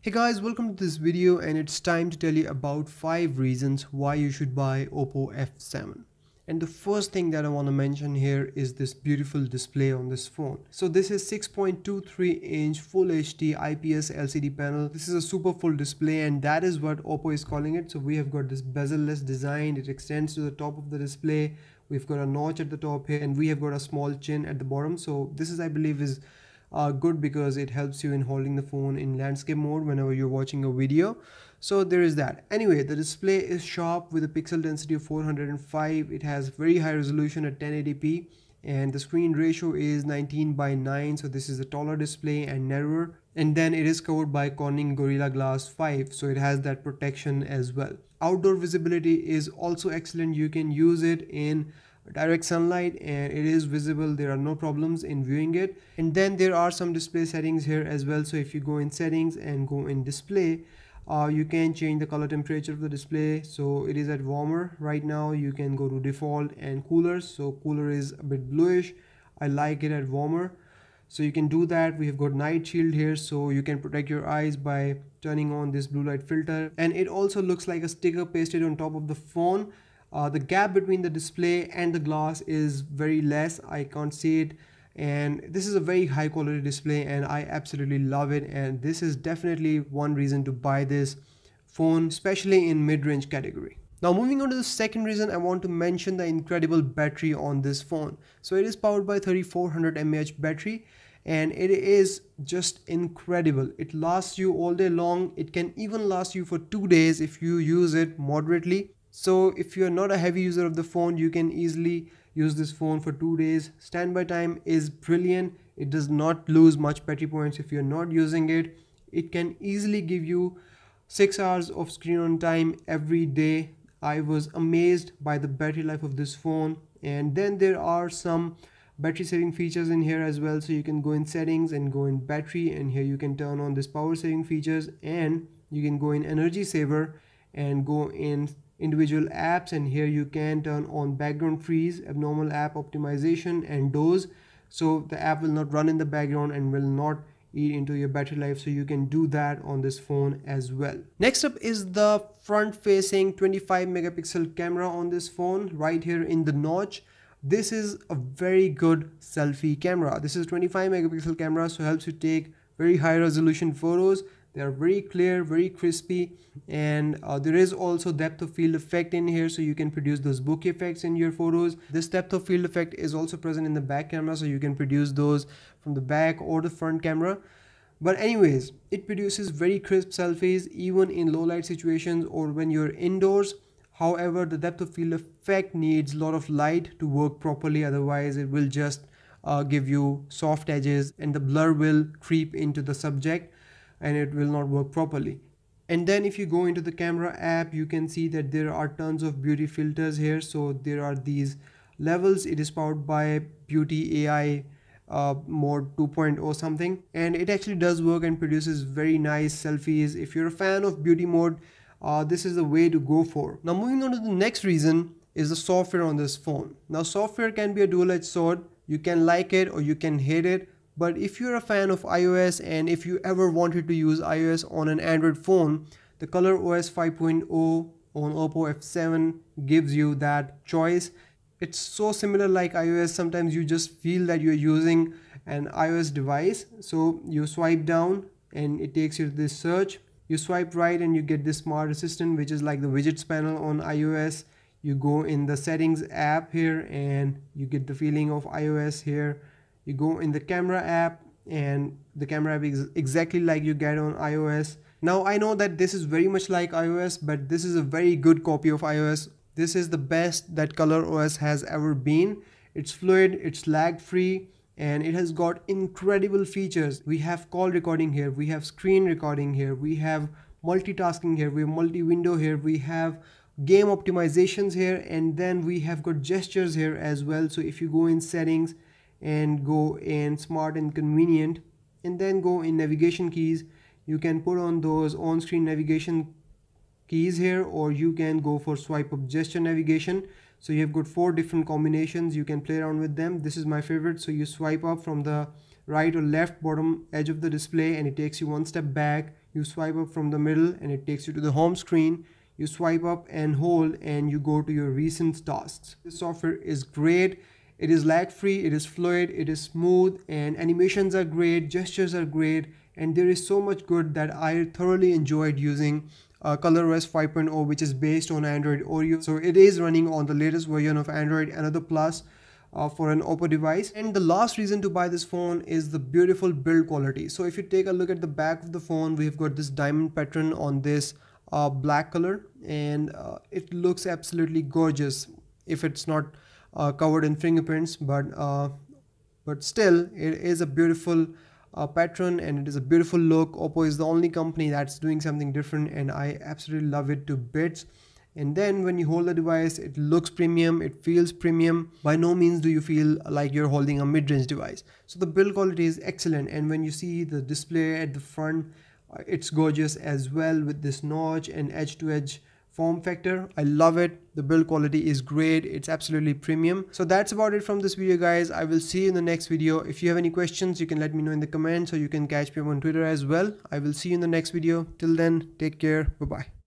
Hey guys, welcome to this video, and it's time to tell you about 5 reasons why you should buy Oppo F7. And the first thing that I want to mention here is this beautiful display on this phone. So this is 6.23-inch Full HD IPS LCD panel. This is a super full display, and that is what Oppo is calling it. So we have got this bezel-less design. It extends to the top of the display. We've got a notch at the top here, and we have got a small chin at the bottom. So this is, I believe, is good because it helps you in holding the phone in landscape mode whenever you're watching a video. So there is that. Anyway, the display is sharp with a pixel density of 405. It has very high resolution at 1080p, and the screen ratio is 19:9. So this is a taller display and narrower, and then it is covered by Corning Gorilla Glass 5, so it has that protection as well. Outdoor visibility is also excellent. You can use it in direct sunlight and it is visible. There are no problems in viewing it. And then there are some display settings here as well. So if you go in settings and go in display, you can change the color temperature of the display. So it is at warmer right now. You can go to default and cooler. So cooler is a bit bluish. I like it at warmer, so you can do that. We have got night shield here, so you can protect your eyes by turning on this blue light filter. And it also looks like a sticker pasted on top of the phone. The gap between the display and the glass is very less. I can't see it, and this is a very high quality display and I absolutely love it, and this is definitely one reason to buy this phone, especially in mid-range category. Now moving on to the second reason, I want to mention the incredible battery on this phone. So it is powered by 3400 mAh battery, and it is just incredible. It lasts you all day long. It can even last you for 2 days if you use it moderately. So if you're not a heavy user of the phone, you can easily use this phone for 2 days. Standby time is brilliant. It does not lose much battery points if you're not using it. It can easily give you 6 hours of screen on time every day. I was amazed by the battery life of this phone. And then there are some battery saving features in here as well. So you can go in settings and go in battery, and here you can turn on this power saving features, and you can go in energy saver and go in individual apps, and here you can turn on background freeze, abnormal app optimization, and doze, so the app will not run in the background and will not eat into your battery life. So you can do that on this phone as well. Next up is the front facing 25 megapixel camera on this phone right here in the notch. This is a very good selfie camera. This is 25 megapixel camera, so helps you take very high resolution photos. They are very clear, very crispy, and there is also depth of field effect in here, so you can produce those bokeh effects in your photos. This depth of field effect is also present in the back camera, so you can produce those from the back or the front camera. But anyways, it produces very crisp selfies even in low light situations or when you're indoors. However, the depth of field effect needs a lot of light to work properly, otherwise it will just give you soft edges and the blur will creep into the subject and it will not work properly. And then if you go into the camera app, you can see that there are tons of beauty filters here. So there are these levels. It is powered by Beauty AI mode 2.0 something, and it actually does work and produces very nice selfies. If you're a fan of beauty mode, this is the way to go for. Now moving on to the next reason is the software on this phone. Now software can be a dual-edged sword. You can like it or you can hate it. But if you're a fan of iOS, and if you ever wanted to use iOS on an Android phone, the ColorOS 5.0 on Oppo F7 gives you that choice. It's so similar like iOS, sometimes you just feel that you're using an iOS device. So you swipe down and it takes you to this search. You swipe right and you get this smart assistant, which is like the widgets panel on iOS. You go in the settings app here and you get the feeling of iOS here. You go in the camera app and the camera app is exactly like you get on iOS. Now I know that this is very much like iOS, but this is a very good copy of iOS. This is the best that ColorOS has ever been. It's fluid, it's lag free, and it has got incredible features. We have call recording here, we have screen recording here, we have multitasking here, we have multi-window here, we have game optimizations here, and then we have got gestures here as well. So if you go in settings and go in smart and convenient and then go in navigation keys, you can put on those on-screen navigation keys here, or you can go for swipe up gesture navigation. So you have got 4 different combinations. You can play around with them. This is my favorite. So you swipe up from the right or left bottom edge of the display and it takes you one step back. You swipe up from the middle and it takes you to the home screen. You swipe up and hold and you go to your recent tasks. This software is great. It is lag free, it is fluid, it is smooth, and animations are great, gestures are great, and there is so much good that I thoroughly enjoyed using ColorOS 5.0, which is based on Android Oreo. So it is running on the latest version of Android, another plus for an Oppo device. And the last reason to buy this phone is the beautiful build quality. So if you take a look at the back of the phone, we've got this diamond pattern on this black color, and it looks absolutely gorgeous if it's not covered in fingerprints, but still it is a beautiful pattern and it is a beautiful look. Oppo is the only company that's doing something different, and I absolutely love it to bits. And then when you hold the device, it looks premium, it feels premium. By no means do you feel like you're holding a mid-range device. So the build quality is excellent, and when you see the display at the front, it's gorgeous as well with this notch and edge-to-edge form factor. I love it. The build quality is great. It's absolutely premium. So that's about it from this video, guys. I will see you in the next video. If you have any questions, you can let me know in the comments, or you can catch me on Twitter as well. I will see you in the next video. Till then, take care. Bye bye.